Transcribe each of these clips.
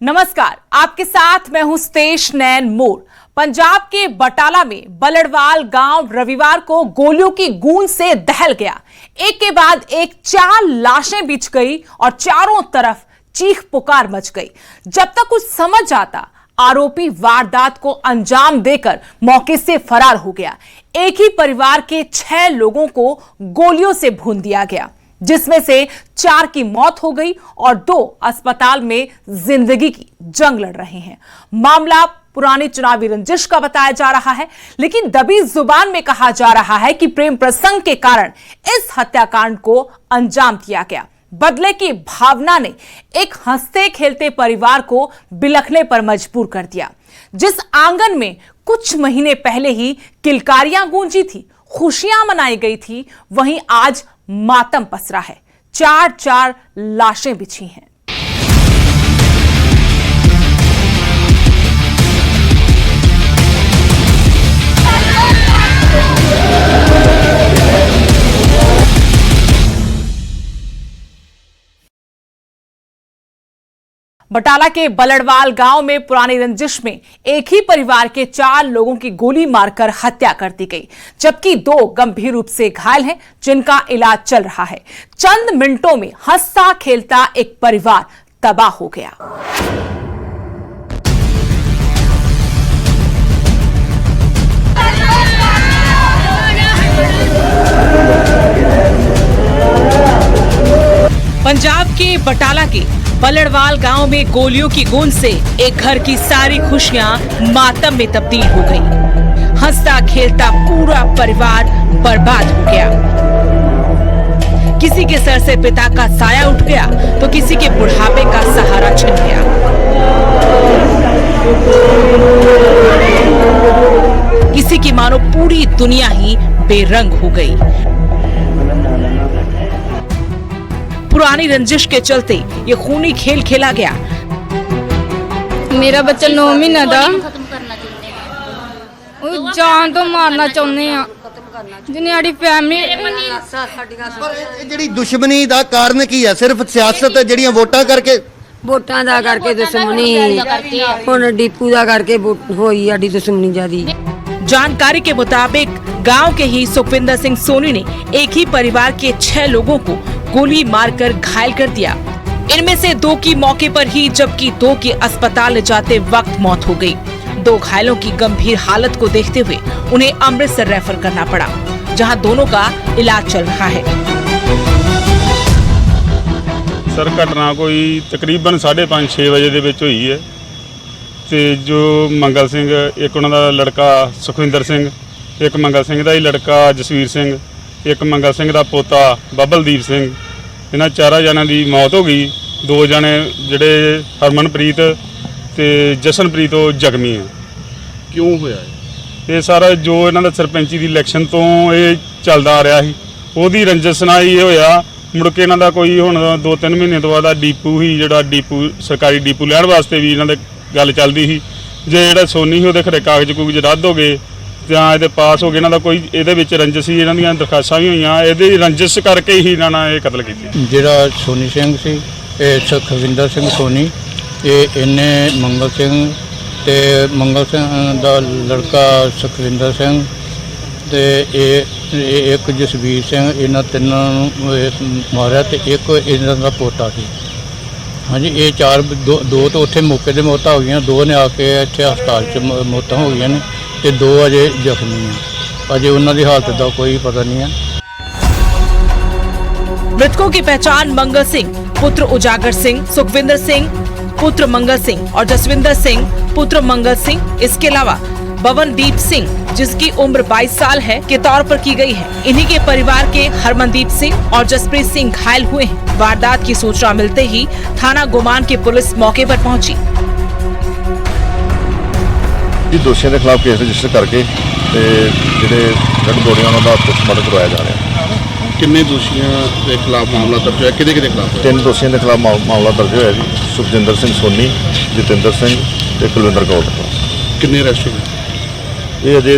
नमस्कार, आपके साथ मैं हूं स्तेश नैन मोर। पंजाब के बटाला में बलड़वाल गांव रविवार को गोलियों की गूंज से दहल गया। एक के बाद एक 4 लाशें बिछ गई और चारों तरफ चीख पुकार मच गई। जब तक कुछ समझ आता, आरोपी वारदात को अंजाम देकर मौके से फरार हो गया। एक ही परिवार के 6 लोगों को गोलियों से भून दिया गया, जिसमें से 4 की मौत हो गई और 2 अस्पताल में जिंदगी की जंग लड़ रहे हैं। मामला पुरानी चुनावी रंजिश का बताया जा रहा है, लेकिन दबी जुबान में कहा जा रहा है कि प्रेम प्रसंग के कारण इस हत्याकांड को अंजाम दिया गया। बदले की भावना ने एक हंसते खेलते परिवार को बिलखने पर मजबूर कर दिया। जिस आंगन में कुछ महीने पहले ही किलकारियां गूंजी थी, खुशियां मनाई गई थी, वहीं आज मातम पसरा है। 4 लाशें बिछी हैं। बटाला के बलड़वाल गांव में पुरानी रंजिश में एक ही परिवार के 4 लोगों की गोली मारकर हत्या कर दी गई, जबकि 2 गंभीर रूप से घायल हैं, जिनका इलाज चल रहा है। चंद मिनटों में हंसता खेलता एक परिवार तबाह हो गया। पंजाब के बटाला के बलड़वाल गांव में गोलियों की गूंज से एक घर की सारी खुशियां मातम में तब्दील हो गई। हंसता खेलता पूरा परिवार बर्बाद हो गया। किसी के सर से पिता का साया उठ गया तो किसी के बुढ़ापे का सहारा छिन गया। किसी की मानो पूरी दुनिया ही बेरंग हो गई। पुरानी रंजिश के चलते ये खूनी खेल खेला गया। मेरा बच्चा 9 महीना ਦਾ ਉਹ ਜਾਨ ਤੋਂ ਮਾਰਨਾ ਚਾਹੁੰਦੇ ਆ ਜਿੰਨੀ ਸਾਡੀ ਫੈਮਿਲੀ। ਪਰ ਜਿਹੜੀ ਦੁਸ਼ਮਣੀ ਦਾ ਕਾਰਨ ਕੀ ਹੈ? ਸਿਰਫ ਸਿਆਸਤ ਜਿਹੜੀਆਂ ਵੋਟਾਂ ਕਰਕੇ दुश्मनी ਹੁਣ ਡੀਪੂ ਦਾ ਕਰਕੇ ਹੋਈ ਸਾਡੀ दुश्मनी ਜਿਆਦੀ। जानकारी के मुताबिक गांव के ही सुखविंदर सिंह सोनी ने एक ही परिवार के 6 लोगों को गोली मारकर घायल कर दिया। इनमें से 2 की मौके पर ही, जबकि 2 की अस्पताल ले जाते वक्त मौत हो गई। 2 घायलों की गंभीर हालत को देखते हुए उन्हें अमृतसर रेफर करना पड़ा, जहां दोनों का इलाज चल रहा है। सर घटना कोई तकरीबन 5:30-6 बजे ਦੇ ਵਿੱਚ ਹੋਈ ਹੈ ਤੇ ਜੋ ਮੰਗਲ ਸਿੰਘ, ਇੱਕ ਉਹਨਾਂ ਦਾ ਲੜਕਾ ਸੁਖਵਿੰਦਰ ਸਿੰਘ, ਇੱਕ ਮੰਗਲ ਸਿੰਘ ਦਾ ਹੀ ਲੜਕਾ ਜਸਵੀਰ ਸਿੰਘ, ਇੱਕ ਮੰਗਲ ਸਿੰਘ ਦਾ ਪੋਤਾ ਬੱਬਲਦੀਪ ਸਿੰਘ, ਇਹਨਾਂ 4 ਜਣਾਂ ਦੀ ਮੌਤ ਹੋ ਗਈ। 2 ਜਣੇ ਜਿਹੜੇ ਹਰਮਨਪ੍ਰੀਤ ਤੇ ਜਸ਼ਨਪ੍ਰੀਤ ਉਹ ਜ਼ਖਮੀ ਆ। ਕਿਉਂ ਹੋਇਆ ਇਹ ਸਾਰਾ ਜੋ ਇਹਨਾਂ ਦਾ ਸਰਪੰਚੀ ਦੀ ਇਲੈਕਸ਼ਨ ਤੋਂ ਇਹ ਚੱਲਦਾ ਆ ਰਿਹਾ ਸੀ, ਉਹਦੀ ਰੰਜਿਸ਼ ਨਾਲ ਹੀ ਇਹ ਹੋਇਆ। ਮੁੜ ਕੇ ਇਹਨਾਂ ਦਾ ਕੋਈ ਹੁਣ 2-3 ਮਹੀਨੇ ਤੋਂ ਬਾਅਦ ਡੀਪੂ ਹੀ, ਜਿਹੜਾ ਡੀਪੂ ਸਰਕਾਰੀ ਡੀਪੂ ਲੈਣ ਵਾਸਤੇ ਵੀ ਇਹਨਾਂ ਦੇ ਗੱਲ ਚੱਲਦੀ ਸੀ। ਜੇ ਜਿਹੜਾ ਸੋਨੀ ਸੀ ਉਹਦੇ ਖਰੇ ਕਾਗਜ਼ ਰੱਦ ਹੋ ਗਏ ਜਾਂ ਇਹਦੇ ਪਾਸ ਹੋ ਗਏ। ਇਹਨਾਂ ਦਾ ਕੋਈ ਇਹਦੇ ਵਿੱਚ ਰੰਜਿਸ਼ ਸੀ, ਇਹਨਾਂ ਦੀਆਂ ਦਰਖਾਸਤਾਂ ਵੀ ਹੋਈਆਂ। ਇਹਦੀ ਰੰਜਿਸ਼ ਕਰਕੇ ਹੀ ਇਹਨਾਂ ਨੇ ਇਹ ਕਤਲ ਕੀਤਾ। ਜਿਹੜਾ ਸੋਨੀ ਸਿੰਘ ਸੀ, ਇਹ ਸੁਖਵਿੰਦਰ ਸਿੰਘ ਸੋਨੀ, ਇਹਨੇ ਮੰਗਲ ਸਿੰਘ ਤੇ ਮੰਗਲ ਸਿੰਘ ਦਾ ਲੜਕਾ ਸੁਖਵਿੰਦਰ ਸਿੰਘ ਤੇ ਇਹ ਇੱਕ ਜਸਵੀਰ ਸਿੰਘ, ਇਹਨਾਂ ਤਿੰਨਾਂ ਨੂੰ ਮਾਰਿਆ ਤੇ ਇੱਕ ਇਹਨਾਂ ਦਾ ਪੋਤਾ ਸੀ। ਹਾਂਜੀ, ਇਹ 4 2 ਤਾਂ ਉੱਥੇ ਮੌਕੇ 'ਤੇ ਮੌਤਾਂ ਹੋ ਗਈਆਂ, 2 ਨੇ ਆ ਕੇ ਇੱਥੇ ਹਸਪਤਾਲ 'ਚ ਮੌਤਾਂ ਹੋ ਗਈਆਂ ਨੇ ਤੇ 2 ਅਜੇ ਜ਼ਖਮੀ ਆ। अजय उन्होंने हालत का कोई पता नहीं है। मृतकों की पहचान मंगल सिंह पुत्र उजागर सिंह, सुखविंदर सिंह पुत्र मंगल सिंह और जसविंदर सिंह पुत्र मंगल सिंह, इसके अलावा बवनदीप सिंह जिसकी उम्र 22 साल है के तौर पर की गई है। इन्हीं के परिवार के हरमनदीप सिंह और जसप्रीत सिंह घायल हुए हैं। वारदात की सूचना मिलते ही थाना गुमान की पुलिस मौके पर पहुंची। दोषियों के खिलाफ केस रजिस्टर करके डेड बॉडियां पोस्टमार्टम करवाया जा रहा है। किन्ने दोषियों के खिलाफ मामला दर्ज होया? किहदे खिलाफ? 3 दोषियों के खिलाफ मामला दर्ज होया जी। सुखजिंदर सिंह सोनी, जतिंदर सिंह ते कुलविंदर कौर। किन्ने अरेस्ट हुए? ये अजे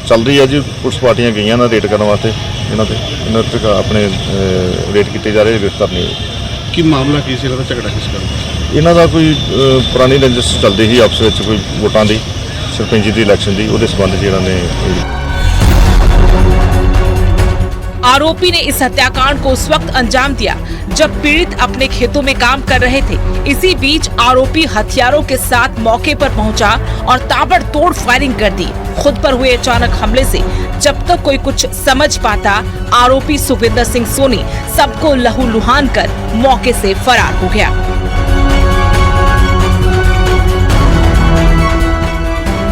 चल रही है जी। पुलिस पार्टियां गई ना रेड करने वास्ते, इन्होंने अपने रेड किए जा रहे, गिरफ्तार नहीं। ਕੀ ਮਾਮਲਾ ਕੀ ਸੀ, ਇਹਨਾਂ ਦਾ ਝਗੜਾ ਕਿਸ ਗੱਲ ਦਾ? ਇਹਨਾਂ ਦਾ ਕੋਈ ਪੁਰਾਣੀ ਰੰਜਿਸ਼ ਚੱਲਦੀ ਸੀ ਆਪਸ ਵਿੱਚ, ਕੋਈ ਵੋਟਾਂ ਦੀ, ਸਰਪੰਚੀ ਦੀ ਇਲੈਕਸ਼ਨ ਦੀ, ਉਹਦੇ ਸੰਬੰਧ 'ਚ ਇਹਨਾਂ ਨੇ आरोपी ने इस हत्याकांड को उस वक्त अंजाम दिया जब पीड़ित अपने खेतों में काम कर रहे थे। इसी बीच आरोपी हथियारों के साथ मौके पर पहुंचा और ताबड़तोड़ फायरिंग कर दी। खुद पर हुए अचानक हमले से जब तक कोई कुछ समझ पाता, आरोपी सुखविंदर सिंह सोनी सबको लहूलुहान कर मौके से फरार हो गया।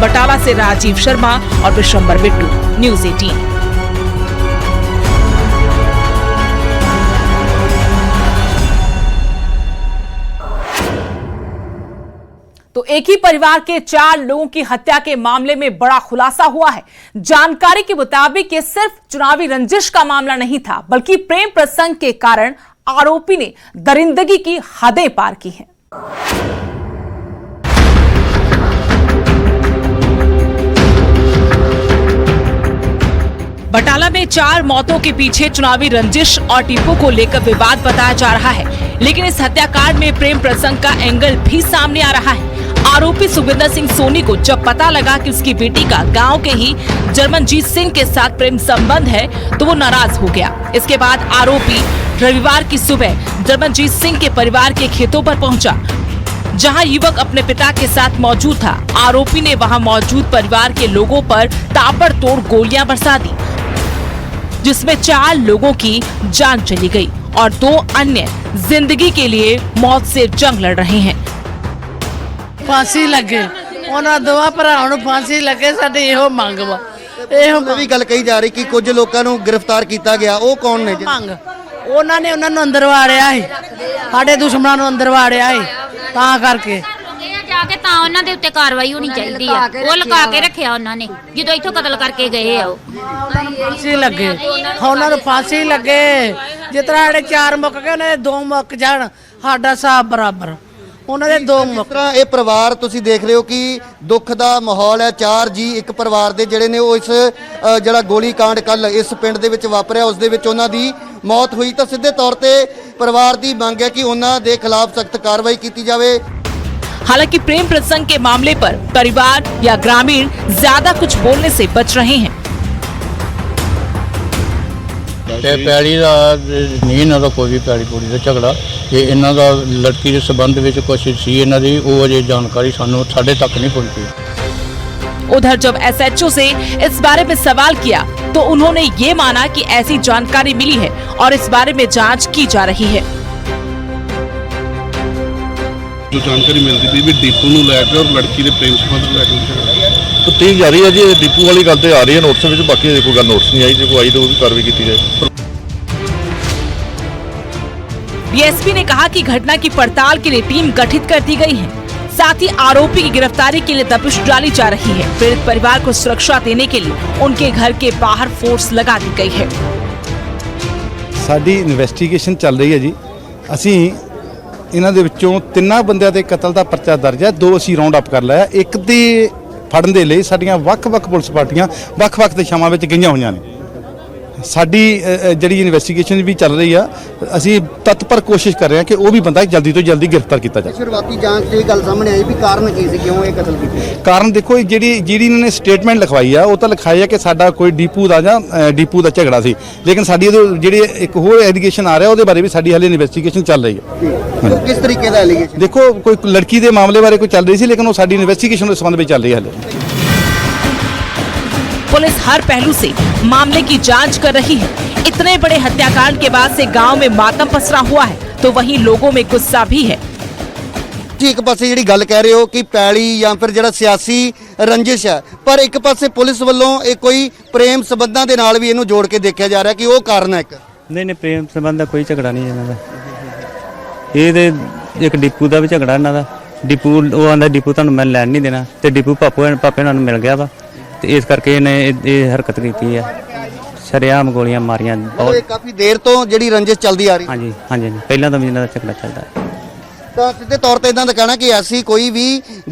बटाला से राजीव शर्मा और विशंबर बिट्टू, न्यूज़ 18। तो एक ही परिवार के 4 लोगों की हत्या के मामले में बड़ा खुलासा हुआ है। जानकारी के मुताबिक ये सिर्फ चुनावी रंजिश का मामला नहीं था, बल्कि प्रेम प्रसंग के कारण आरोपी ने दरिंदगी की हदें पार की हैं। बटाला में 4 मौतों के पीछे चुनावी रंजिश और टीपू को लेकर विवाद बताया जा रहा है, लेकिन इस हत्याकांड में प्रेम प्रसंग का एंगल भी सामने आ रहा है। आरोपी सुखविंदर सिंह सोनी को जब पता लगा कि उसकी बेटी का गांव के ही जर्मनजीत सिंह के साथ प्रेम संबंध है, तो वो नाराज हो गया। इसके बाद आरोपी रविवार की सुबह जर्मनजीत सिंह के परिवार के खेतों पर पहुंचा, जहां युवक अपने पिता के साथ मौजूद था। आरोपी ने वहां मौजूद परिवार के लोगों पर ताबड़तोड़ गोलियां बरसा दी, जिसमें 4 लोगों की जान चली गई और 2 अन्य जिंदगी के लिए मौत से जंग लड़ रहे हैं। फांसी लगे ਉਹਨਾਂ ਦੋਵਾਂ ਭਰਾਵਾਂ ਨੂੰ फांसी लगे, साडी ਇਹੋ ਮੰਗ ਵਾ। ਇਹੋ ਇਹ ਵੀ ਗੱਲ ਕਹੀ ਜਾ ਰਹੀ ਕਿ ਕੁਝ ਲੋਕਾਂ ਨੂੰ ਗ੍ਰਿਫਤਾਰ ਕੀਤਾ ਗਿਆ, ਉਹ ਕੌਣ ਨੇ ਜੀ? ਮੰਗ ਉਹਨਾਂ ਨੇ ਉਹਨਾਂ ਨੂੰ ਅੰਦਰ ਵਾੜਿਆ ਸੀ, ਸਾਡੇ ਦੁਸ਼ਮਣਾਂ ਨੂੰ ਅੰਦਰ ਵਾੜਿਆ ਸੀ, ਤਾਂ ਕਰਕੇ ਜਾ ਕੇ ਤਾਂ ਉਹਨਾਂ ਦੇ ਉੱਤੇ ਕਾਰਵਾਈ ਹੋਣੀ ਚਾਹੀਦੀ ਆ। ਉਹ ਲਗਾ ਕੇ ਰੱਖਿਆ ਉਹਨਾਂ ਨੇ ਜਦੋਂ ਇੱਥੋਂ ਕਤਲ ਕਰਕੇ ਗਏ ਆ। ਉਹ फांसी लगे, ਉਹਨਾਂ ਨੂੰ फांसी लगे। ਜਿਸ ਤਰ੍ਹਾਂ ਸਾਡੇ 4 ਮੁੱਕ ਗਏ, ਉਹਨਾਂ ਦੇ 2 ਮੁੱਕ ਜਾਣ, ਸਾਡਾ ਹਿਸਾਬ ਬਰਾਬਰ। ਉਹਨਾਂ ਦੇ 2 ਇਸ ਤਰ੍ਹਾਂ ਇਹ ਪਰਿਵਾਰ ਤੁਸੀਂ ਦੇਖ ਰਹੇ ਹੋ ਕਿ ਦੁੱਖ ਦਾ ਮਾਹੌਲ ਹੈ। 4 ਜੀ ਇੱਕ ਪਰਿਵਾਰ ਦੇ ਜਿਹੜੇ ਨੇ ਉਹ ਇਸ ਜਿਹੜਾ ਗੋਲੀ ਕਾਂਡ ਕੱਲ ਇਸ ਪਿੰਡ ਦੇ ਵਿੱਚ ਵਾਪਰਿਆ, ਉਸ ਦੇ ਵਿੱਚ ਉਹਨਾਂ ਦੀ ਮੌਤ ਹੋਈ। ਤਾਂ ਸਿੱਧੇ ਤੌਰ ਤੇ ਪਰਿਵਾਰ ਦੀ ਮੰਗ ਹੈ ਕਿ ਉਹਨਾਂ ਦੇ ਖਿਲਾਫ ਸਖਤ ਕਾਰਵਾਈ ਕੀਤੀ ਜਾਵੇ। हालांकि प्रेम प्रसंग के मामले पर परिवार या ग्रामीण ज्यादा कुछ बोलने से बच रहे हैं। ਤੇ ਪੈਲੀ ਦਾ ਨਹੀਂ ਇਹਨਾਂ ਦਾ ਕੋਈ ਵੀ ਪੈਲੀ ਪੂਰੀ ਦਾ ਝਗੜਾ, ਇਹ ਇਹਨਾਂ ਦਾ ਲੜਕੀ ਦੇ ਸੰਬੰਧ ਵਿੱਚ ਕੁਛ ਸੀ ਇਹਨਾਂ ਦੀ, ਉਹ ਅਜੇ ਜਾਣਕਾਰੀ ਸਾਨੂੰ ਸਾਡੇ ਤੱਕ ਨਹੀਂ ਪਹੁੰਚੀ। उधर जब एसएचओ से इस बारे में सवाल किया तो उन्होंने ये माना कि ऐसी जानकारी मिली है और इस बारे में जांच की जा रही है। ਜੋ ਜਾਣਕਾਰੀ ਮਿਲਦੀ ਪਈ ਵੀ ਡੀਪੂ ਨੂੰ ਲੈ ਕੇ ਔਰ ਲੜਕੀ ਦੇ ਪ੍ਰੇਮ ਸੰਬੰਧ ਨੂੰ ਲੈ ਕੇ ਝਗੜਾ। ਤਾਂ ਤੀਕ ਜਾਰੀ ਹੈ ਜੀ। ਇਹ ਡੀਪੂ ਵਾਲੀ ਗੱਲ ਤੇ ਆ ਰਹੀ ਹੈ ਨੋਟਿਸ ਵਿੱਚ, ਬਾਕੀ ਅਜੇ ਕੋਈ ਗੱਲ ਨੋਟਿਸ ਨਹੀਂ ਆਈ। ਜੇ ਕੋਈ ਆਈ ਤਾਂ ਉਹ ਵੀ ਕਾਰਵਾਈ ਕੀਤੀ ਜਾਏ। डीएसपी ने कहा कि घटना की पड़ताल के लिए टीम गठित कर दी गई है, साथ ही आरोपी की गिरफ्तारी के लिए दबिश डाली जा रही है। पीड़ित परिवार को सुरक्षा देने के लिए उनके घर के बाहर फोर्स लगा दी गई है। साडी इन्वेस्टिगेशन चल रही है जी। ਅਸੀਂ ਇਹਨਾਂ ਦੇ ਵਿੱਚੋਂ 3 ਬੰਦਿਆਂ ਦੇ ਕਤਲ ਦਾ ਪਰਚਾ ਦਰਜ ਹੈ, 2 ਅਸੀਂ ਰਾਉਂਡ ਅਪ ਕਰ ਲਿਆ। ਇੱਕ ਦੇ ਫੜਨ ਦੇ ਲਈ ਸਾਡੀਆਂ ਵੱਖ-ਵੱਖ ਪੁਲਿਸ ਪਾਰਟੀਆਂ ਵੱਖ-ਵੱਖ ਦਿਸ਼ਾਵਾਂ ਵਿੱਚ ਗਈਆਂ ਹੋਈਆਂ ਨੇ। ਸਾਡੀ ਜਿਹੜੀ ਇਨਵੈਸਟੀਗੇਸ਼ਨ ਵੀ ਚੱਲ ਰਹੀ ਆ, ਅਸੀਂ ਤਤਪਰ ਕੋਸ਼ਿਸ਼ ਕਰ ਰਹੇ ਹਾਂ ਕਿ ਉਹ ਵੀ ਬੰਦਾ ਜਲਦੀ ਤੋਂ ਜਲਦੀ ਗ੍ਰਿਫਤਾਰ ਕੀਤਾ ਜਾਵੇ। ਸ਼ੁਰੂਆਤੀ ਜਾਂਚ 'ਚ ਇਹ ਗੱਲ ਸਾਹਮਣੇ ਆਈ ਵੀ ਕਾਰਨ ਕੀ ਸੀ, ਕਿਉਂ ਇਹ ਕਤਲ ਕੀਤਾ? ਕਾਰਨ ਦੇਖੋ, ਜਿਹੜੀ ਇਹਨਾਂ ਨੇ ਸਟੇਟਮੈਂਟ ਲਿਖਵਾਈ ਆ, ਉਹ ਤਾਂ ਲਿਖਾਈ ਆ ਕਿ ਸਾਡਾ ਕੋਈ ਡੀਪੂ ਦਾ ਝਗੜਾ ਸੀ, ਲੇਕਿਨ ਸਾਡੀ ਜਿਹੜੀ ਇੱਕ ਹੋਰ ਐਲੀਗੇਸ਼ਨ ਆ ਰਿਹਾ, ਉਹਦੇ ਬਾਰੇ ਵੀ ਸਾਡੀ ਹਾਲੇ ਇਨਵੈਸਟੀਗੇਸ਼ਨ ਚੱਲ ਰਹੀ ਹੈ। ਕਿਸ ਤਰੀਕੇ ਦਾ ਐਲੀਗੇਸ਼ਨ? ਦੇਖੋ, ਕੋਈ ਲੜਕੀ ਦੇ ਮਾਮਲੇ ਬਾਰੇ ਕੋਈ ਚੱਲ ਰਹੀ ਸੀ, ਲੇਕਿਨ ਉਹ ਸਾਡੀ ਇਨਵੈਸਟੀਗੇਸ਼ਨ ਦੇ ਸੰਬੰਧ ਵਿੱਚ ਚੱਲ ਰਹੀ ਹੈ ਹਾਲੇ। पुलिस हर पहलू से मामले की जांच कर रही है। इतने बड़े हत्याकांड के बाद से गांव में मातम पसरा हुआ है, तो वहीं लोगों में गुस्सा भी है। ਜੀ ਇੱਕ ਪਾਸੇ ਜਿਹੜੀ ਗੱਲ ਕਹਿ ਰਹੇ ਹੋ ਕਿ ਪੈਲੀ ਜਾਂ ਫਿਰ ਜਿਹੜਾ ਸਿਆਸੀ ਰੰਜਿਸ਼ ਹੈ, ਪਰ ਇੱਕ ਪਾਸੇ ਪੁਲਿਸ ਵੱਲੋਂ ਇਹ ਕੋਈ ਪ੍ਰੇਮ ਸੰਬੰਧਾਂ ਦੇ ਨਾਲ ਵੀ ਇਹਨੂੰ ਜੋੜ ਕੇ ਦੇਖਿਆ ਜਾ ਰਿਹਾ ਕਿ ਉਹ ਕਾਰਨ ਹੈ ਇੱਕ। ਨਹੀਂ ਪ੍ਰੇਮ ਸੰਬੰਧ ਦਾ ਕੋਈ ਝਗੜਾ ਨਹੀਂ ਇਹਨਾਂ ਦਾ। ਇਹਦੇ ਇੱਕ ਡੀਪੂ ਦਾ ਵੀ ਝਗੜਾ ਇਹਨਾਂ ਦਾ। ਡੀਪੂ ਉਹ ਆਂਦਾ ਡੀਪੂ ਤੁਹਾਨੂੰ ਮੈਂ ਲੈਣ ਨਹੀਂ ਦੇਣਾ, ਤੇ ਡੀਪੂ ਪਾਪੇ ਨਾਲ ਮਿਲ ਗਿਆ ਵਾ, ਤੇ ਇਸ ਕਰਕੇ ਇਹਨੇ ਇਹ ਹਰਕਤ ਕੀਤੀ ਆ। ਸ਼ਰੇਆਮ ਗੋਲੀਆਂ ਮਾਰੀਆਂ। ਬਹੁਤ ਕਾਫੀ ਦੇਰ ਤੋਂ ਜਿਹੜੀ ਰੰਜਿਸ਼ ਚੱਲਦੀ ਆ ਰਹੀ। ਹਾਂਜੀ ਹਾਂਜੀ, ਪਹਿਲਾਂ ਤਾਂ ਇਹਨਾਂ ਦਾ ਝਗੜਾ ਚੱਲਦਾ ਹੈ। ਤਾਂ ਸਿੱਧੇ ਤੌਰ ਤੇ ਇਹਨਾਂ ਦਾ ਕਹਿਣਾ ਕਿ ਐਸੀ ਕੋਈ ਵੀ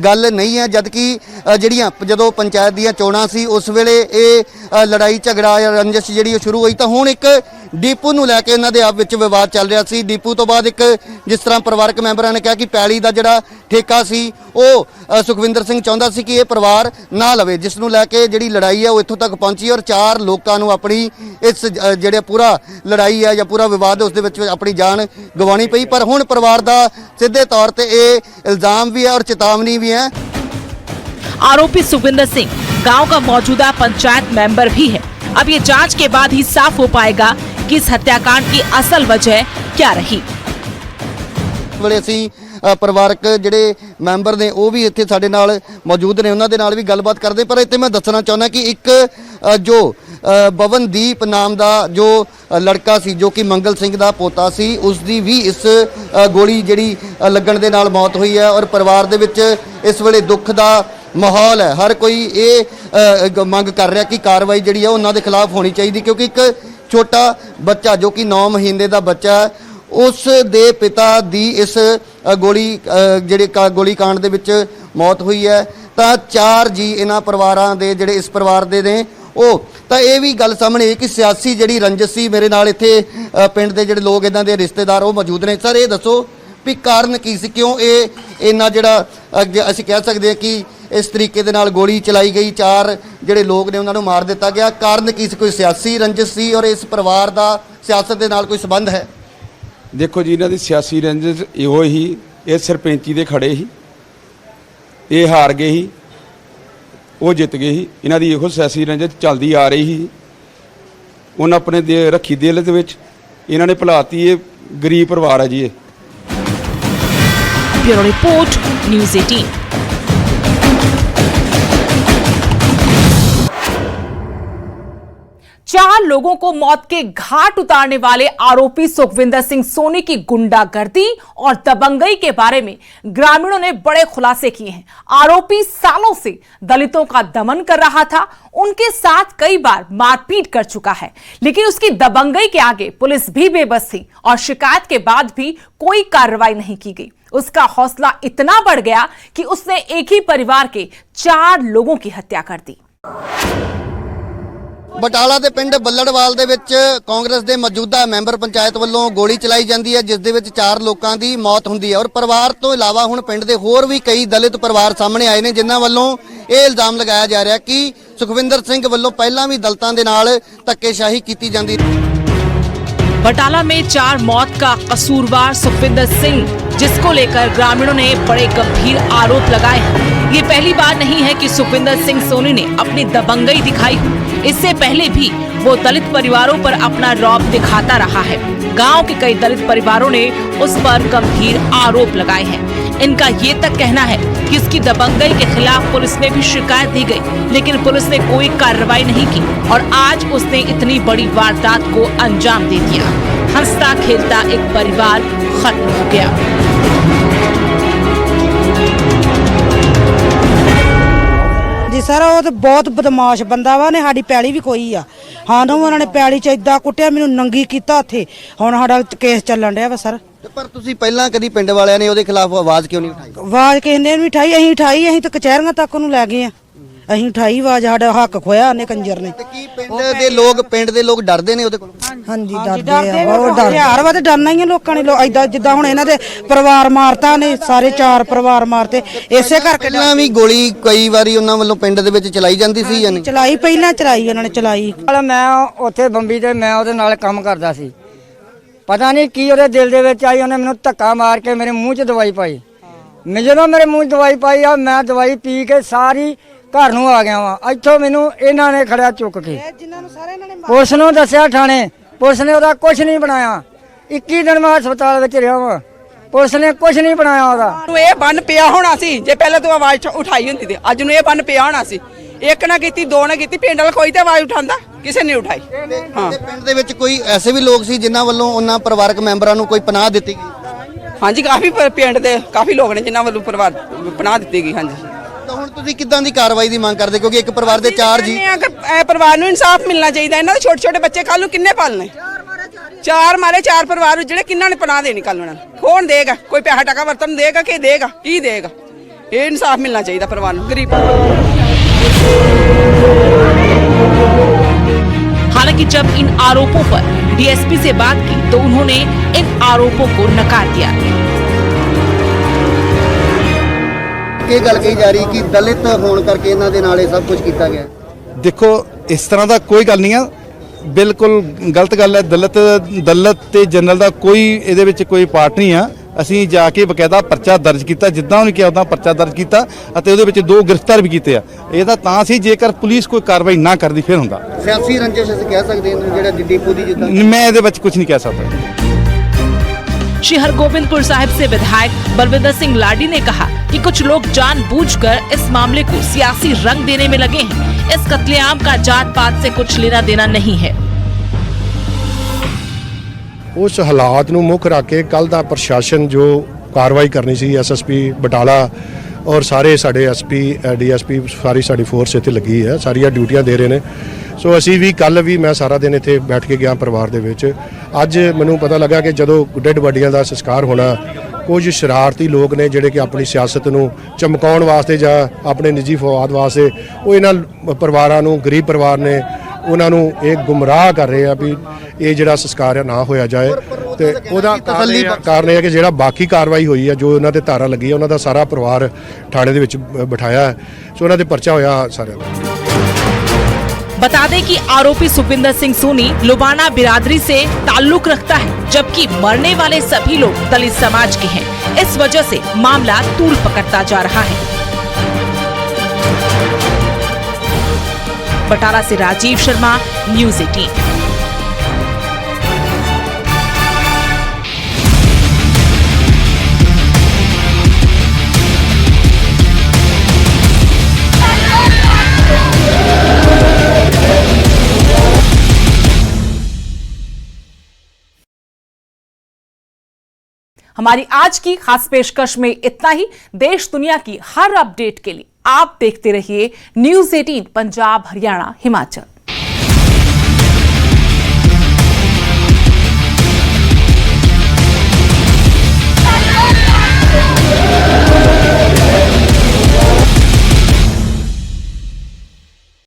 ਗੱਲ ਨਹੀਂ ਹੈ, ਜਦ ਕਿ ਜਿਹੜੀਆਂ ਜਦੋਂ ਪੰਚਾਇਤ ਦੀਆਂ ਚੋਣਾਂ ਸੀ ਉਸ ਵੇਲੇ ਇਹ ਲੜਾਈ ਝਗੜਾ ਜਾਂ ਰੰਜਿਸ਼ ਜਿਹੜੀ ਉਹ ਸ਼ੁਰੂ ਹੋਈ, ਤਾਂ ਹੁਣ ਇੱਕ ਡੀਪੂ ਨੂੰ ਲੈ ਕੇ ਇਹਨਾਂ ਦੇ ਆਪ ਵਿੱਚ ਵਿਵਾਦ ਚੱਲ ਰਿਹਾ ਸੀ। ਡੀਪੂ ਤੋਂ ਬਾਅਦ ਇੱਕ ਜਿਸ ਤਰ੍ਹਾਂ ਪਰਿਵਾਰਕ ਮੈਂਬਰਾਂ ਨੇ ਕਿਹਾ ਕਿ ਪੈਲੀ ਦਾ ਜਿਹੜਾ ਠੇਕਾ ਸੀ ਉਹ ਸੁਖਵਿੰਦਰ ਸਿੰਘ ਚਾਹੁੰਦਾ ਸੀ ਕਿ ਇਹ ਪਰਿਵਾਰ ਨਾ ਲਵੇ, ਜਿਸ ਨੂੰ ਲੈ ਕੇ ਜਿਹੜੀ ਲੜਾਈ ਹੈ ਉਹ ਇੱਥੋਂ ਤੱਕ ਪਹੁੰਚੀ ਔਰ 4 ਲੋਕਾਂ ਨੂੰ ਆਪਣੀ ਇਸ ਜਿਹੜੇ ਪੂਰਾ ਲੜਾਈ ਹੈ ਜਾਂ ਪੂਰਾ ਵਿਵਾਦ ਉਸ ਦੇ ਵਿੱਚ ਆਪਣੀ ਜਾਨ ਗਵਾਉਣੀ ਪਈ। ਪਰ ਹੁਣ ਪਰਿਵਾਰ ਦਾ ਸਿੱਧੇ ਤੌਰ ਤੇ ਇਹ इल्जाम भी है और चेतावनी भी है। आरोपी सुखविंदर सिंह गांव का मौजूदा पंचायत मेंबर भी है। अब ये जांच के बाद ही साफ हो पाएगा कि इस हत्याकांड की असल वजह क्या रही। ਵੇਲੇ ਅਸੀਂ ਪਰਿਵਾਰਕ ਜਿਹੜੇ ਮੈਂਬਰ ਨੇ ਉਹ ਵੀ ਇੱਥੇ ਸਾਡੇ ਨਾਲ ਮੌਜੂਦ ਨੇ, ਉਹਨਾਂ ਦੇ ਨਾਲ ਵੀ ਗੱਲਬਾਤ ਕਰਦੇ। ਪਰ ਇੱਥੇ ਮੈਂ ਦੱਸਣਾ ਚਾਹੁੰਦਾ ਕਿ ਇੱਕ ਜੋ ਬਵਨਦੀਪ ਨਾਮ ਦਾ ਜੋ ਲੜਕਾ ਸੀ ਜੋ ਕਿ ਮੰਗਲ ਸਿੰਘ ਦਾ ਪੋਤਾ ਸੀ, ਉਸ ਦੀ ਵੀ ਇਸ ਗੋਲੀ ਜਿਹੜੀ ਲੱਗਣ ਦੇ ਨਾਲ ਮੌਤ ਹੋਈ ਹੈ ਔਰ ਪਰਿਵਾਰ ਦੇ ਵਿੱਚ ਇਸ ਵੇਲੇ ਦੁੱਖ ਦਾ ਮਾਹੌਲ ਹੈ। ਹਰ ਕੋਈ ਇਹ ਮੰਗ ਕਰ ਰਿਹਾ ਕਿ ਕਾਰਵਾਈ ਜਿਹੜੀ ਹੈ ਉਹਨਾਂ ਦੇ ਖਿਲਾਫ ਹੋਣੀ ਚਾਹੀਦੀ, ਕਿਉਂਕਿ ਇੱਕ ਛੋਟਾ ਬੱਚਾ ਜੋ ਕਿ 9 ਮਹੀਨੇ ਦਾ ਬੱਚਾ ਹੈ, ਉਸ ਦੇ ਪਿਤਾ ਦੀ ਇਸ ਜਿਹੜੇ ਗੋਲੀ ਕਾਂਡ ਦੇ ਵਿੱਚ ਮੌਤ ਹੋਈ ਹੈ। ਤਾਂ 4 ਜੀ ਇਹਨਾਂ ਪਰਿਵਾਰਾਂ ਦੇ ਜਿਹੜੇ ਇਸ ਪਰਿਵਾਰ ਦੇ ਨੇ ਉਹ ਤਾਂ ਇਹ ਵੀ ਗੱਲ ਸਾਹਮਣੇ ਹੈ ਕਿ ਸਿਆਸੀ ਜਿਹੜੀ ਰੰਜਿਸ਼ ਸੀ। ਮੇਰੇ ਨਾਲ ਇੱਥੇ ਪਿੰਡ ਦੇ ਜਿਹੜੇ ਲੋਕ ਇਹਨਾਂ ਦੇ ਰਿਸ਼ਤੇਦਾਰ ਉਹ ਮੌਜੂਦ ਨੇ। ਸਰ ਇਹ ਦੱਸੋ ਵੀ ਕਾਰਨ ਕੀ ਸੀ, ਕਿਉਂ ਇਹ ਇੰਨਾ ਜਿਹੜਾ ਅਸੀਂ ਕਹਿ ਸਕਦੇ ਹਾਂ ਕਿ ਇਸ ਤਰੀਕੇ ਦੇ ਨਾਲ ਗੋਲੀ ਚਲਾਈ ਗਈ, 4 ਜਿਹੜੇ ਲੋਕ ਨੇ ਉਹਨਾਂ ਨੂੰ ਮਾਰ ਦਿੱਤਾ ਗਿਆ, ਕਾਰਨ ਕੀ ਸੀ? ਕੋਈ ਸਿਆਸੀ ਰੰਜਿਸ਼ ਸੀ ਔਰ ਇਸ ਪਰਿਵਾਰ ਦਾ ਸਿਆਸਤ ਦੇ ਨਾਲ ਕੋਈ ਸੰਬੰਧ ਹੈ? ਦੇਖੋ ਜੀ, ਇਹਨਾਂ ਦੀ ਸਿਆਸੀ ਰੰਜਿਸ਼ ਇਹੋ ਹੀ, ਇਹ ਸਰਪੰਚੀ ਦੇ ਖੜੇ ਸੀ, ਇਹ ਹਾਰ ਗਏ ਸੀ, ਉਹ ਜਿੱਤ ਗਏ ਸੀ। ਇਹਨਾਂ ਦੀ ਇਹੋ ਸਿਆਸੀ ਰੰਜਿਸ਼ ਚੱਲਦੀ ਆ ਰਹੀ ਸੀ। ਉਹਨਾਂ ਆਪਣੇ ਰੱਖੀ ਦਿਲ ਦੇ ਵਿੱਚ ਇਹਨਾਂ ਨੇ ਭੁਲਾਤੀ। ਇਹ ਗਰੀਬ ਪਰਿਵਾਰ ਹੈ ਜੀ। ਇਹ ब्यूरो रिपोर्ट न्यूज़ 18। चार लोगों को मौत के घाट उतारने वाले आरोपी सुखविंदर सिंह सोनी की गुंडागर्दी और दबंगई के बारे में ग्रामीणों ने बड़े खुलासे किए हैं। आरोपी सालों से दलितों का दमन कर रहा था, उनके साथ कई बार मारपीट कर चुका है, लेकिन उसकी दबंगई के आगे पुलिस भी बेबस थी और शिकायत के बाद भी कोई कार्रवाई नहीं की गई। उसका हौसला इतना बढ़ गया कि उसने एक ही परिवार के 4 लोगों की हत्या कर दी। ਬਟਾਲਾ ਦੇ ਪਿੰਡ ਬੱਲੜਵਾਲ ਦੇ ਵਿੱਚ ਕਾਂਗਰਸ ਦੇ ਮੌਜੂਦਾ ਮੈਂਬਰ ਪੰਚਾਇਤ ਵੱਲੋਂ ਗੋਲੀ ਚਲਾਈ ਜਾਂਦੀ ਹੈ, ਜਿਸ ਦੇ ਵਿੱਚ 4 ਲੋਕਾਂ ਦੀ ਮੌਤ ਹੁੰਦੀ ਹੈ ਔਰ ਪਰਿਵਾਰ ਤੋਂ ਇਲਾਵਾ ਹੁਣ ਪਿੰਡ ਦੇ ਹੋਰ ਵੀ ਕਈ ਦਲਿਤ ਪਰਿਵਾਰ ਸਾਹਮਣੇ ਆਏ ਨੇ, ਜਿਨ੍ਹਾਂ ਵੱਲੋਂ ਇਹ ਇਲਜ਼ਾਮ ਲਗਾਇਆ ਜਾ ਰਿਹਾ ਕਿ ਸੁਖਵਿੰਦਰ ਸਿੰਘ ਵੱਲੋਂ ਪਹਿਲਾਂ ਵੀ ਦਲਿਤਾਂ ਦੇ ਨਾਲ ਧੱਕੇਸ਼ਾਹੀ ਕੀਤੀ ਜਾਂਦੀ। बटाला में 4 मौत का कसूरवार सुखविंदर सिंह, जिसको लेकर ग्रामीणों ने बड़े गंभीर आरोप लगाए हैं। ये पहली बार नहीं है कि सुखविंदर सिंह सोनी ने अपनी दबंगई दिखाई। इससे पहले भी वो दलित परिवारों पर अपना रौब दिखाता रहा है। गांव के कई दलित परिवारों ने उस पर गंभीर आरोप लगाए हैं। इनका ये तक कहना है कि इसकी दबंगई के खिलाफ पुलिस में भी शिकायत दी गई, लेकिन पुलिस ने कोई कार्रवाई नहीं की और आज उसने इतनी बड़ी वारदात को अंजाम दे दिया। हंसता खेलता एक परिवार खत्म हो गया। जी सर, वो तो बहुत बदमाश बंदा वा ने, साडी पैली भी कोई आ। हाँ ना, उन्होंने पैली च इदा कुटिया, मैनू नंगी कीता उत्थे। हुण साडा केस ਚੱਲਣ ਡਿਆ ਵਾ ਸਰ। ਪਰ ਤੁਸੀਂ ਪਹਿਲਾਂ ਕਦੀ ਪਿੰਡ ਵਾਲਿਆਂ ਨੇ ਉਹਦੇ ਖਿਲਾਫ ਆਵਾਜ਼ ਕਿਉਂ ਨਹੀਂ ਉਠਾਈ? ਆਵਾਜ਼ ਕਿਸੇ ਨੇ ਵੀ ਉਠਾਈ, ਅਸੀਂ ਉਠਾਈ, ਅਸੀਂ ਤਾਂ ਕਚਹਿਰੀਆਂ ਤੱਕ ਉਹਨੂੰ ਲੈ ਗਏ ਆ। ਅਸੀਂ ਉਠਾਈ ਆਵਾਜ਼, ਸਾਡਾ ਹੱਕ ਖੋਇਆ ਉਹਨੇ ਕੰਜਰ ਨੇ। ਤੇ ਕੀ ਪਿੰਡ ਦੇ ਲੋਕ ਡਰਦੇ ਨੇ ਉਹਦੇ ਕੋਲੋਂ? ਹਾਂਜੀ ਡਰਦੇ ਆ, ਬਹੁਤ ਡਰਦੇ। ਹਰ ਵਾਰ ਡਰਨਾ ਹੀ ਆ ਲੋਕਾਂ ਨੇ। ਏਦਾਂ ਜਿੱਦਾਂ ਹੁਣ ਇਹਨਾਂ ਦੇ ਪਰਿਵਾਰ ਮਾਰਤਾ ਨੇ, ਸਾਰੇ 4 ਪਰਿਵਾਰ ਮਾਰਤੇ, ਇਸੇ ਕਰਕੇ। ਪਹਿਲਾਂ ਵੀ ਗੋਲੀ ਕਈ ਵਾਰੀ ਉਹਨਾਂ ਵੱਲੋਂ ਪਿੰਡ ਦੇ ਵਿੱਚ ਚਲਾਈ ਜਾਂਦੀ ਸੀ ਜਾਂ ਨਹੀਂ? ਚਲਾਈ, ਪਹਿਲਾਂ ਚਲਾਈ ਉਹਨਾਂ ਨੇ, ਚਲਾਈ। ਮੈਂ ਉੱਥੇ ਬੰਬੀ ਤੇ ਮੈਂ ਉਹਦੇ ਨਾਲ ਕੰਮ ਕਰਦਾ ਸੀ। ਪਤਾ ਨਹੀਂ ਕੀ ਉਹਦੇ ਦਿਲ ਦੇ ਵਿੱਚ ਆਈ, ਉਹਨੇ ਮੈਨੂੰ ਧੱਕਾ ਮਾਰ ਕੇ ਮੇਰੇ ਮੂੰਹ 'ਚ ਦਵਾਈ ਪਾਈ। ਜਦੋਂ ਮੇਰੇ ਮੂੰਹ 'ਚ ਦਵਾਈ ਪਾਈ ਆ, ਮੈਂ ਦਵਾਈ ਪੀ ਕੇ ਸਾਰੀ ਘਰ ਨੂੰ ਆ ਗਿਆ ਵਾਂ। ਇੱਥੋਂ ਮੈਨੂੰ ਇਹਨਾਂ ਨੇ ਖੜਿਆ ਚੁੱਕ ਕੇ, ਪੁਲਿਸ ਨੂੰ ਦੱਸਿਆ ਥਾਣੇ। ਪੁਲਿਸ ਨੇ ਉਹਦਾ ਕੁਝ ਨਹੀਂ ਬਣਾਇਆ। 21 ਦਿਨ ਮੈਂ ਹਸਪਤਾਲ ਵਿੱਚ ਰਿਹਾ ਵਾਂ, ਪੁਲਿਸ ਨੇ ਕੁਝ ਨਹੀਂ ਬਣਾਇਆ ਉਹਦਾ। ਇਹ ਬੰਨ ਪਿਆ ਹੋਣਾ ਸੀ, ਜੇ ਪਹਿਲਾਂ ਤੂੰ ਆਵਾਜ਼ ਉਠਾਈ ਹੁੰਦੀ ਤੇ ਅੱਜ ਨੂੰ ਇਹ ਬੰਨ ਪਿਆ ਹੋਣਾ ਸੀ। ਇੱਕ ਨਾ ਕੀਤੀ, 2 ਨਾ ਕੀਤੀ, ਪਿੰਡ ਵਾਲਾ ਕੋਈ ਤੇ ਆਵਾਜ਼ ਉਠਾਉਂਦਾ, ਕਿਸੇ ਨੇ ਉਠਾਈ। ਹਾਂ, ਪਿੰਡ ਦੇ ਵਿੱਚ ਕੋਈ ਐਸੇ ਵੀ ਲੋਕ ਸੀ ਜਿਨ੍ਹਾਂ ਵੱਲੋਂ ਉਹਨਾਂ ਪਰਿਵਾਰਕ ਮੈਂਬਰਾਂ ਨੂੰ ਕੋਈ ਪਨਾਹ ਦਿੱਤੀ ਗਈ? ਹਾਂਜੀ, ਕਾਫੀ ਪਿੰਡ ਦੇ ਕਾਫੀ ਲੋਕ ਨੇ ਜਿਨ੍ਹਾਂ ਵੱਲੋਂ ਪਨਾਹ ਦਿੱਤੀ ਗਈ। ਹਾਂਜੀ, ਤਾਂ ਹੁਣ ਤੁਸੀਂ ਕਿੱਦਾਂ ਦੀ ਕਾਰਵਾਈ ਦੀ ਮੰਗ ਕਰਦੇ, ਕਿਉਂਕਿ ਇੱਕ ਪਰਿਵਾਰ ਦੇ 4 ਜੀ? ਇਹ ਪਰਿਵਾਰ ਨੂੰ ਇਨਸਾਫ ਮਿਲਣਾ ਚਾਹੀਦਾ। ਇਹਨਾਂ ਦੇ ਛੋਟੇ ਛੋਟੇ ਬੱਚੇ ਕੱਲ ਨੂੰ ਕਿੰਨੇ ਪਾਲਣੇ? 4 ਮਾਰੇ 4 ਪਰਿਵਾਰ ਜਿਹੜੇ ਕਿੰਨਾਂ ਨੇ ਪਨਾਹ ਦੇਣੀ ਕੱਲ ਉਹਨਾਂ ਨੂੰ? ਕੌਣ ਦੇਗਾ? ਕੋਈ ਪੈਸਾ ਟਕਾ ਵਰਤਨ ਦੇਗਾ ਕਿ ਦੇਗਾ? ਕੀ ਦੇਗਾ? ਇਹ ਇਨਸਾਫ ਮਿਲਣਾ ਚਾਹੀਦਾ ਪਰਿਵਾਰ ਨੂੰ, ਗਰੀਬ। हालांकि जब इन आरोपों पर डीएसपी से बात की तो उन्होंने इन आरोपों को नकार दिया। ਇਹ ਗੱਲ ਕਹੀ ਜਾ ਰਹੀ ਕਿ ਦਲਿਤ ਹੋਣ ਕਰਕੇ ਇਹਨਾਂ ਦੇ ਨਾਲ ਇਹ ਸਭ ਕੁਝ ਕੀਤਾ ਗਿਆ। ਦੇਖੋ ਇਸ ਤਰ੍ਹਾਂ ਦਾ ਕੋਈ ਗੱਲ ਨਹੀਂ ਆ, ਬਿਲਕੁਲ ਗਲਤ ਗੱਲ ਹੈ। ਦਲਿਤ ਤੇ ਜਨਰਲ ਦਾ ਕੋਈ ਇਹਦੇ ਵਿੱਚ ਕੋਈ ਪਾਰਟ ਨਹੀਂ ਆ। ਅਸੀਂ ਜਾ ਕੇ ਬਕਾਇਦਾ ਪਰਚਾ ਦਰਜ ਕੀਤਾ, ਜਿੱਦਾਂ ਉਹਨੇ ਕਿਹਾ ਉਦਾਂ ਪਰਚਾ ਦਰਜ ਕੀਤਾ ਅਤੇ ਉਹਦੇ ਵਿੱਚ 2 ਗ੍ਰਿਫਤਾਰ ਵੀ ਕੀਤੇ ਆ। ਇਹ ਤਾਂ ਸੀ ਜੇਕਰ ਪੁਲਿਸ ਕੋਈ ਕਾਰਵਾਈ ਨਾ ਕਰਦੀ ਫਿਰ ਹੁੰਦਾ। ਸਿਆਸੀ ਰੰਜਿਸ਼ ਅਸੀਂ ਕਹਿ ਸਕਦੇ ਹਾਂ ਜਿਹੜਾ ਡਿਪੂ ਦੀ ਜਿੱਦਾਂ। ਮੈਂ ਇਹਦੇ ਵਿੱਚ ਕੁਝ ਨਹੀਂ ਕਹਿ ਸਕਦਾ। श्री हरगोबिंदपुर साहिब से विधायक बलविंदर सिंह लाडी ने कहा कि कुछ लोग जानबूझकर इस मामले को सियासी रंग देने में लगे हैं। इस कत्लेआम का जात पात से कुछ लेना देना नहीं है। उस हालात ਨੂੰ ਮੁੱਖ ਰੱਖ ਕੇ ਕੱਲ ਦਾ ਪ੍ਰਸ਼ਾਸਨ ਜੋ ਕਾਰਵਾਈ ਕਰਨੀ ਸੀ, ਐਸਐਸਪੀ ਬਟਾਲਾ ਔਰ ਸਾਰੇ ਸਾਡੇ ਐਸਪੀ ਡੀਐਸਪੀ ਸਾਰੀ ਸਾਡੀ ਫੋਰਸ ਇੱਥੇ ਲੱਗੀ ਹੈ, ਸਾਰੀਆਂ ਡਿਊਟੀਆਂ ਦੇ ਰਹੇ ਨੇ। ਸੋ ਅਸੀਂ ਵੀ ਕੱਲ ਵੀ ਮੈਂ ਸਾਰਾ ਦਿਨ ਇੱਥੇ ਬੈਠ ਕੇ ਗਿਆ ਪਰਿਵਾਰ ਦੇ ਵਿੱਚ। ਅੱਜ ਮੈਨੂੰ ਪਤਾ ਲੱਗਾ ਕਿ ਜਦੋਂ ਡੈਡ ਬਾਡੀਆਂ ਦਾ ਸੰਸਕਾਰ ਹੋਣਾ, ਕੁਝ ਸ਼ਰਾਰਤੀ ਲੋਕ ਨੇ ਜਿਹੜੇ ਕਿ ਆਪਣੀ ਸਿਆਸਤ ਨੂੰ ਚਮਕਾਉਣ ਵਾਸਤੇ ਜਾਂ ਆਪਣੇ ਨਿੱਜੀ ਫਵਾਦ ਵਾਸਤੇ ਉਹ ਇਹਨਾਂ ਪਰਿਵਾਰਾਂ ਨੂੰ, ਗਰੀਬ ਪਰਿਵਾਰ ਨੇ ਉਹਨਾਂ ਨੂੰ ਇਹ ਗੁੰਮਰਾਹ ਕਰ ਰਹੇ ਆ ਵੀ ਇਹ ਜਿਹੜਾ ਸੰਸਕਾਰ ਨਾ ਹੋਇਆ ਜਾਏ। ਤੇ ਉਹਦਾ ਕਾਰਨ ਇਹ ਹੈ ਕਿ ਜਿਹੜਾ ਬਾਕੀ ਕਾਰਵਾਈ ਹੋਈ ਹੈ, ਜੋ ਉਹਨਾਂ ਤੇ ਧਾਰਾ ਲੱਗੀ ਹੈ, ਉਹਨਾਂ ਦਾ ਸਾਰਾ ਪਰਿਵਾਰ ਥਾਣੇ ਦੇ ਵਿੱਚ ਬਿਠਾਇਆ ਹੈ। ਸੋ ਉਹਨਾਂ ਦੇ ਪਰਚਾ ਹੋਇਆ ਸਾਰਿਆਂ ਦਾ। बता दें कि आरोपी सुखविंदर सिंह सोनी लुबाना बिरादरी से ताल्लुक रखता है, जबकि मरने वाले सभी लोग दलित समाज के हैं। इस वजह से मामला तूल पकड़ता जा रहा है। बटाला से राजीव शर्मा, न्यूज़ 18। हमारी आज की खास पेशकश में इतना ही। देश दुनिया की हर अपडेट के लिए आप देखते रहिए न्यूज़ 18 पंजाब, हरियाणा, हिमाचल।